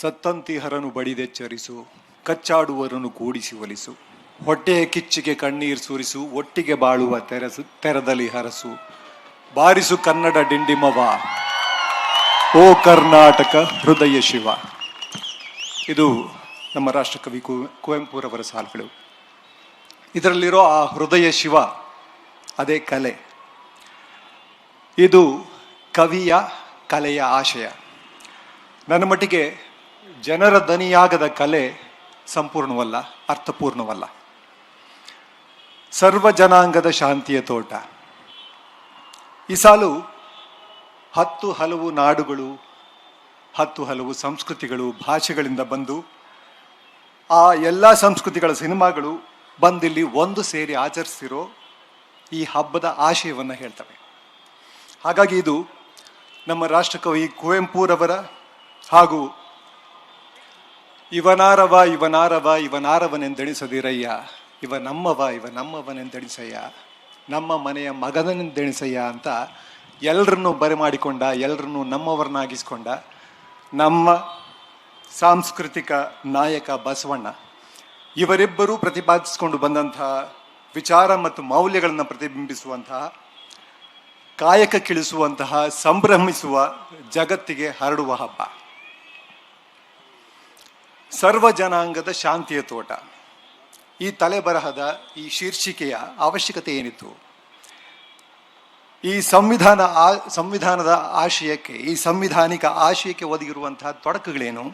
ಸತ್ತಂತಿಹರನು ಬಡಿದೆಚ್ಚರಿಸು, ಕಚ್ಚಾಡುವರನು ಕೂಡಿಸಿ ಒಲಿಸು, ಹೊಟ್ಟೆಯ ಕಿಚ್ಚಿಗೆ ಕಣ್ಣೀರು ಸುರಿಸು, ಒಟ್ಟಿಗೆ ಬಾಳುವ ತೆರದಲ್ಲಿ ಹರಸು, ಬಾರಿಸು ಕನ್ನಡ ಡಿಂಡಿಮವ, ಓ ಕರ್ನಾಟಕ ಹೃದಯ ಶಿವ. ಇದು ನಮ್ಮ ರಾಷ್ಟ್ರಕವಿ ಕುವೆಂಪುರವರ ಸಾಲುಗಳು. ಇದರಲ್ಲಿರೋ ಆ ಹೃದಯ ಶಿವ ಅದೇ ಕಲೆ. ಇದು ಕವಿಯ ಕಲೆಯ ಆಶಯ. ನನ್ನ ಮಟ್ಟಿಗೆ ಜನರ ದನಿಯಾಗದ ಕಲೆ ಸಂಪೂರ್ಣವಲ್ಲ, ಅರ್ಥಪೂರ್ಣವಲ್ಲ. ಸರ್ವ ಜನಾಂಗದ ಶಾಂತಿಯ ತೋಟ. ಈ ಸಾಲು 10 ಹಲವು ನಾಡುಗಳು, 10 ಹಲವು ಸಂಸ್ಕೃತಿಗಳು, ಭಾಷೆಗಳಿಂದ ಬಂದು ಆ ಎಲ್ಲ ಸಂಸ್ಕೃತಿಗಳ ಸಿನಿಮಾಗಳು ಬಂದಿಲ್ಲಿ ಒಂದು ಸೇರಿ ಆಚರಿಸ್ತಿರೋ ಈ ಹಬ್ಬದ ಆಶಯವನ್ನು ಹೇಳ್ತವೆ. ಹಾಗಾಗಿ ಇದು ನಮ್ಮ ರಾಷ್ಟ್ರಕವಿ ಕುವೆಂಪುರವರ ಹಾಗೂ ಇವನಾರವ ಇವನಾರವ ಇವನಾರವನೆಂದೆಣಿಸದಿರಯ್ಯ, ಇವ ನಮ್ಮವನೆಂದೆಣಿಸಯ್ಯ, ನಮ್ಮ ಮನೆಯ ಮಗನೆಂದೆಣಿಸಯ್ಯ ಅಂತ ಎಲ್ಲರನ್ನೂ ಬರಮಾಡಿಕೊಂಡ, ಎಲ್ಲರನ್ನೂ ನಮ್ಮವರನ್ನಾಗಿಸ್ಕೊಂಡ ನಮ್ಮ ಸಾಂಸ್ಕೃತಿಕ ನಾಯಕ ಬಸವಣ್ಣ. ಇವರಿಬ್ಬರೂ ಪ್ರತಿಪಾದಿಸಿಕೊಂಡು ಬಂದಂತಹ ವಿಚಾರ ಮತ್ತು ಮೌಲ್ಯಗಳನ್ನು ಪ್ರತಿಬಿಂಬಿಸುವಂತಹ, ಕಾಯಕಕ್ಕಿಳಿಸುವಂತಹ, ಸಂಭ್ರಮಿಸುವ, ಜಗತ್ತಿಗೆ ಹರಡುವ ಹಬ್ಬ. ಸರ್ವ ಜನಾಂಗದ ಶಾಂತಿಯ ತೋಟ. ಈ ತಲೆಬರಹದ ಈ ಶೀರ್ಷಿಕೆಯ ಅವಶ್ಯಕತೆ ಏನಿತ್ತು? ಈ ಸಂವಿಧಾನದ ಆಶಯಕ್ಕೆ, ಈ ಸಂವಿಧಾನಿಕ ಆಶಯಕ್ಕೆ ಒದಗಿರುವಂತಹ ತೊಡಕುಗಳೇನು?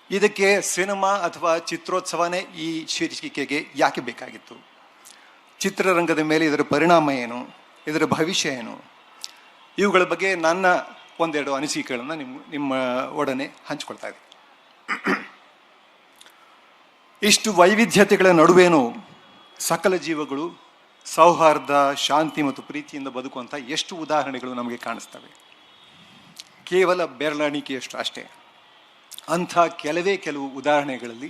ಇದಕ್ಕೆ ಸಿನಿಮಾ ಅಥವಾ ಚಿತ್ರೋತ್ಸವನೇ ಈ ಶೀರ್ಷಿಕೆಗೆ ಯಾಕೆ ಬೇಕಾಗಿತ್ತು? ಚಿತ್ರರಂಗದ ಮೇಲೆ ಇದರ ಪರಿಣಾಮ ಏನು? ಇದರ ಭವಿಷ್ಯ ಏನು? ಇವುಗಳ ಬಗ್ಗೆ ನನ್ನ ಒಂದೆರಡು ಅನಿಸಿಕೆಗಳನ್ನು ನಿಮ್ಮ ಒಡನೆ ಹಂಚಿಕೊಳ್ತಾ ಇದ್ದೀನಿ. ಇಷ್ಟು ವೈವಿಧ್ಯತೆಗಳ ನಡುವೇನೂ ಸಕಲ ಜೀವಗಳು ಸೌಹಾರ್ದ, ಶಾಂತಿ ಮತ್ತು ಪ್ರೀತಿಯಿಂದ ಬದುಕುವಂಥ ಎಷ್ಟು ಉದಾಹರಣೆಗಳು ನಮಗೆ ಕಾಣಿಸ್ತವೆ. ಕೇವಲ ಬೆರಳೆಣಿಕೆಯಷ್ಟು ಅಷ್ಟೇ. ಅಂಥ ಕೆಲವು ಉದಾಹರಣೆಗಳಲ್ಲಿ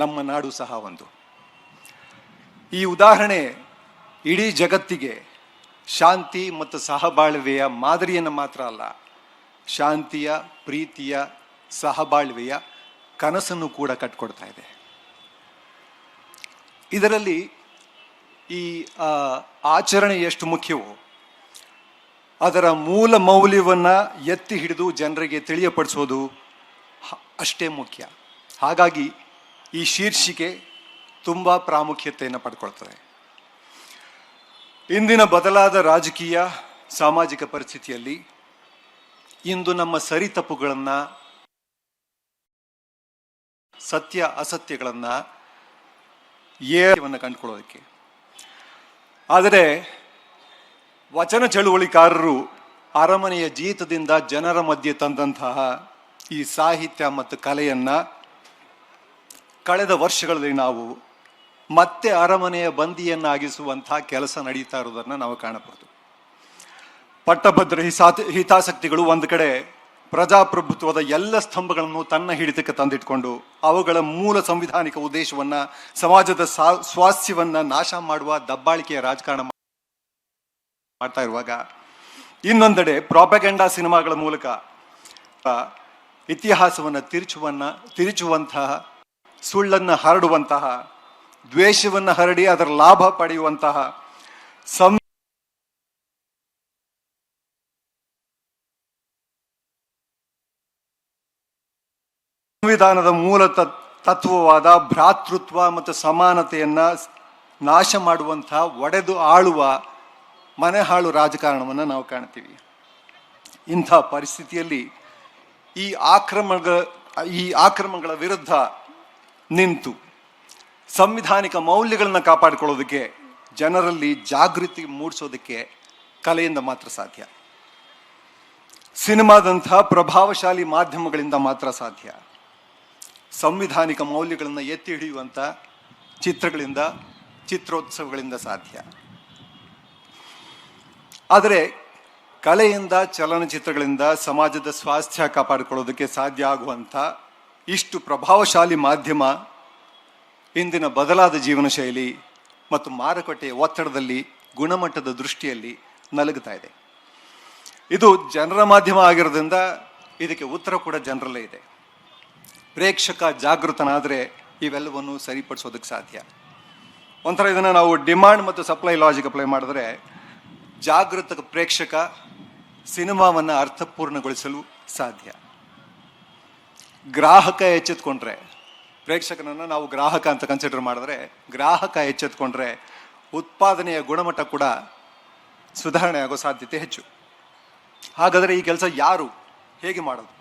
ನಮ್ಮ ನಾಡು ಸಹ ಒಂದು. ಈ ಉದಾಹರಣೆ ಇಡೀ ಜಗತ್ತಿಗೆ ಶಾಂತಿ ಮತ್ತು ಸಹಬಾಳ್ವೆಯ ಮಾದರಿಯನ್ನು ಮಾತ್ರ ಅಲ್ಲ, ಶಾಂತಿಯ, ಪ್ರೀತಿಯ, ಸಹಬಾಳ್ವೆಯ ಕನಸನ್ನು ಕೂಡ ಕಟ್ಕೊಡ್ತಾ ಇದೆ. ಇದರಲ್ಲಿ ಈ ಆಚರಣೆ ಎಷ್ಟು ಮುಖ್ಯವೋ ಅದರ ಮೂಲ ಮೌಲ್ಯವನ್ನು ಎತ್ತಿ ಹಿಡಿದು ಜನರಿಗೆ ತಿಳಿಯಪಡಿಸೋದು ಅಷ್ಟೇ ಮುಖ್ಯ. ಹಾಗಾಗಿ ಈ ಶೀರ್ಷಿಕೆ ತುಂಬ ಪ್ರಾಮುಖ್ಯತೆಯನ್ನು ಪಡ್ಕೊಳ್ತದೆ. ಇಂದಿನ ಬದಲಾದ ರಾಜಕೀಯ, ಸಾಮಾಜಿಕ ಪರಿಸ್ಥಿತಿಯಲ್ಲಿ ಇಂದು ನಮ್ಮ ಸರಿತಪ್ಪುಗಳನ್ನು, ಸತ್ಯ ಅಸತ್ಯಗಳನ್ನು ಕಂಡುಕೊಳ್ಳೋದಕ್ಕೆ. ಆದರೆ ವಚನ ಚಳುವಳಿಕಾರರು ಅರಮನೆಯ ಜೀತದಿಂದ ಜನರ ಮಧ್ಯೆ ತಂದಂತಹ ಈ ಸಾಹಿತ್ಯ ಮತ್ತು ಕಲೆಯನ್ನು ಕಳೆದ ವರ್ಷಗಳಲ್ಲಿ ನಾವು ಮತ್ತೆ ಅರಮನೆಯ ಬಂದಿಯನ್ನಾಗಿಸುವಂತಹ ಕೆಲಸ ನಡೀತಾ ಇರೋದನ್ನು ನಾವು ಕಾಣಬಹುದು. ಪಟ್ಟಭದ್ರ ಹಿತಾಸಕ್ತಿಗಳು ಒಂದು ಕಡೆ ಪ್ರಜಾಪ್ರಭುತ್ವದ ಎಲ್ಲ ಸ್ತಂಭಗಳನ್ನು ತನ್ನ ಹಿಡಿತಕ್ಕೆ ತಂದಿಟ್ಕೊಂಡು ಅವುಗಳ ಮೂಲ ಸಂವಿಧಾನಿಕ ಉದ್ದೇಶವನ್ನು, ಸಮಾಜದ ಸ್ವಾಸ್ಥ್ಯವನ್ನು ನಾಶ ಮಾಡುವ ದಬ್ಬಾಳಿಕೆಯ ರಾಜಕಾರಣ ಮಾಡ್ತಾ ಇರುವಾಗ, ಇನ್ನೊಂದೆಡೆ ಪ್ರಾಪಗಂಡಾ ಸಿನಿಮಾಗಳ ಮೂಲಕ ಇತಿಹಾಸವನ್ನು ತಿರುಚುವಂತಹ, ಸುಳ್ಳನ್ನು ಹರಡುವಂತಹ, ದ್ವೇಷವನ್ನು ಹರಡಿ ಅದರ ಲಾಭ ಪಡೆಯುವಂತಹ ಸಂವಿಧಾನದ ಮೂಲ ತತ್ವವಾದ ಭ್ರಾತೃತ್ವ ಮತ್ತು ಸಮಾನತೆಯನ್ನ ನಾಶ ಮಾಡುವಂತಹ, ಒಡೆದು ಆಳುವ ಮನೆಹಾಳು ರಾಜಕಾರಣವನ್ನು ನಾವು ಕಾಣ್ತೀವಿ. ಇಂಥ ಪರಿಸ್ಥಿತಿಯಲ್ಲಿ ಈ ಆಕ್ರಮಣಗಳ ವಿರುದ್ಧ ನಿಂತು ಸಂವಿಧಾನಿಕ ಮೌಲ್ಯಗಳನ್ನು ಕಾಪಾಡಿಕೊಳ್ಳೋದಕ್ಕೆ, ಜನರಲ್ಲಿ ಜಾಗೃತಿ ಮೂಡಿಸೋದಕ್ಕೆ ಕಲೆಯಿಂದ ಮಾತ್ರ ಸಾಧ್ಯ. ಸಿನಿಮಾದಂತಹ ಪ್ರಭಾವಶಾಲಿ ಮಾಧ್ಯಮಗಳಿಂದ ಮಾತ್ರ ಸಾಧ್ಯ. ಸಂವಿಧಾನಿಕ ಮೌಲ್ಯಗಳನ್ನು ಎತ್ತಿ ಹಿಡಿಯುವಂಥ ಚಿತ್ರಗಳಿಂದ, ಚಿತ್ರೋತ್ಸವಗಳಿಂದ ಸಾಧ್ಯ. ಆದರೆ ಕಲೆಯಿಂದ, ಚಲನಚಿತ್ರಗಳಿಂದ ಸಮಾಜದ ಸ್ವಾಸ್ಥ್ಯ ಕಾಪಾಡಿಕೊಳ್ಳೋದಕ್ಕೆ ಸಾಧ್ಯ ಆಗುವಂಥ ಇಷ್ಟು ಪ್ರಭಾವಶಾಲಿ ಮಾಧ್ಯಮ ಇಂದಿನ ಬದಲಾದ ಜೀವನ ಶೈಲಿ ಮತ್ತು ಮಾರುಕಟ್ಟೆಯ ಒತ್ತಡದಲ್ಲಿ, ಗುಣಮಟ್ಟದ ದೃಷ್ಟಿಯಲ್ಲಿ ನಲುಗುತ್ತಾ ಇದೆ. ಇದು ಜನರ ಮಾಧ್ಯಮ ಆಗಿರೋದ್ರಿಂದ ಇದಕ್ಕೆ ಉತ್ತರ ಕೂಡ ಜನರಲ್ಲೇ ಇದೆ. ಪ್ರೇಕ್ಷಕ ಜಾಗೃತನಾದರೆ ಇವೆಲ್ಲವನ್ನು ಸರಿಪಡಿಸೋದಕ್ಕೆ ಸಾಧ್ಯ. ಒಂಥರ ಇದನ್ನು ನಾವು ಡಿಮಾಂಡ್ ಮತ್ತು ಸಪ್ಲೈ ಲಾಜಿಕ್ ಅಪ್ಲೈ ಮಾಡಿದ್ರೆ, ಜಾಗೃತ ಪ್ರೇಕ್ಷಕ ಸಿನಿಮಾವನ್ನು ಅರ್ಥಪೂರ್ಣಗೊಳಿಸಲು ಸಾಧ್ಯ. ಗ್ರಾಹಕ ಎಚ್ಚೆತ್ಕೊಂಡ್ರೆ, ಪ್ರೇಕ್ಷಕನನ್ನು ನಾವು ಗ್ರಾಹಕ ಅಂತ ಕನ್ಸಿಡರ್ ಮಾಡಿದ್ರೆ, ಗ್ರಾಹಕ ಎಚ್ಚೆತ್ಕೊಂಡ್ರೆ ಉತ್ಪಾದನೆಯ ಗುಣಮಟ್ಟ ಕೂಡ ಸುಧಾರಣೆ ಆಗೋ ಸಾಧ್ಯತೆ ಹೆಚ್ಚು. ಹಾಗಾದರೆ ಈ ಕೆಲಸ ಯಾರು ಹೇಗೆ ಮಾಡೋದು?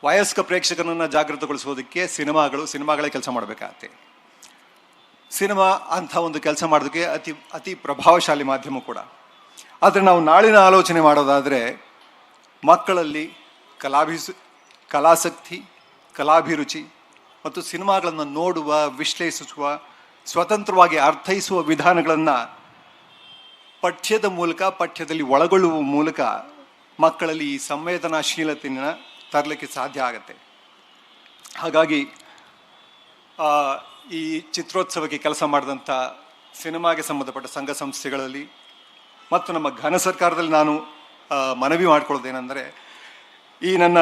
ವಯಸ್ಕ ಪ್ರೇಕ್ಷಕನನ್ನು ಜಾಗೃತಗೊಳಿಸೋದಕ್ಕೆ ಸಿನಿಮಾಗಳೇ ಕೆಲಸ ಮಾಡಬೇಕಾಗತ್ತೆ. ಸಿನಿಮಾ ಅಂಥ ಒಂದು ಕೆಲಸ ಮಾಡೋದಕ್ಕೆ ಅತಿ ಪ್ರಭಾವಶಾಲಿ ಮಾಧ್ಯಮ ಕೂಡ. ಆದರೆ ನಾವು ನಾಳಿನ ಆಲೋಚನೆ ಮಾಡೋದಾದರೆ, ಮಕ್ಕಳಲ್ಲಿ ಕಲಾಸಕ್ತಿ, ಕಲಾಭಿರುಚಿ ಮತ್ತು ಸಿನಿಮಾಗಳನ್ನು ನೋಡುವ, ವಿಶ್ಲೇಷಿಸುವ, ಸ್ವತಂತ್ರವಾಗಿ ಅರ್ಥೈಸುವ ವಿಧಾನಗಳನ್ನು ಪಠ್ಯದ ಮೂಲಕ, ಪಠ್ಯದಲ್ಲಿ ಒಳಗೊಳ್ಳುವ ಮೂಲಕ ಮಕ್ಕಳಲ್ಲಿ ಈ ಸಂವೇದನಾಶೀಲತೆಯನ್ನು ತರಲಿಕ್ಕೆ ಸಾಧ್ಯ ಆಗತ್ತೆ. ಹಾಗಾಗಿ ಈ ಚಿತ್ರೋತ್ಸವಕ್ಕೆ ಕೆಲಸ ಮಾಡಿದಂಥ ಸಿನಿಮಾಗೆ ಸಂಬಂಧಪಟ್ಟ ಸಂಘ ಸಂಸ್ಥೆಗಳಲ್ಲಿ ಮತ್ತು ನಮ್ಮ ಘನ ಸರ್ಕಾರದಲ್ಲಿ ನಾನು ಮನವಿ ಮಾಡಿಕೊಳ್ಳೋದೇನೆಂದರೆ, ಈ ನನ್ನ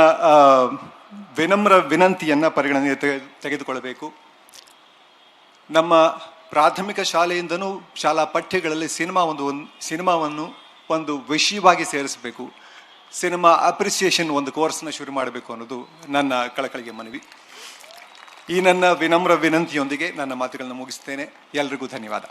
ವಿನಮ್ರ ವಿನಂತಿಯನ್ನು ಪರಿಗಣನೆಗೆ ತೆಗೆದುಕೊಳ್ಳಬೇಕು. ನಮ್ಮ ಪ್ರಾಥಮಿಕ ಶಾಲೆಯಿಂದನೂ ಶಾಲಾ ಪಠ್ಯಗಳಲ್ಲಿ ಸಿನಿಮಾವನ್ನು ಒಂದು ವಿಷಯವಾಗಿ ಸೇರಿಸಬೇಕು. ಸಿನಿಮಾ ಅಪ್ರಿಸಿಯೇಷನ್ ಒಂದು ಕೋರ್ಸ್ನ ಶುರು ಮಾಡಬೇಕು ಅನ್ನೋದು ನನ್ನ ಕಳಕಳಿಗೆ ಮನವಿ. ಈ ನನ್ನ ವಿನಮ್ರ ವಿನಂತಿಯೊಂದಿಗೆ ನನ್ನ ಮಾತುಗಳನ್ನು ಮುಗಿಸ್ತೇನೆ. ಎಲ್ರಿಗೂ ಧನ್ಯವಾದ.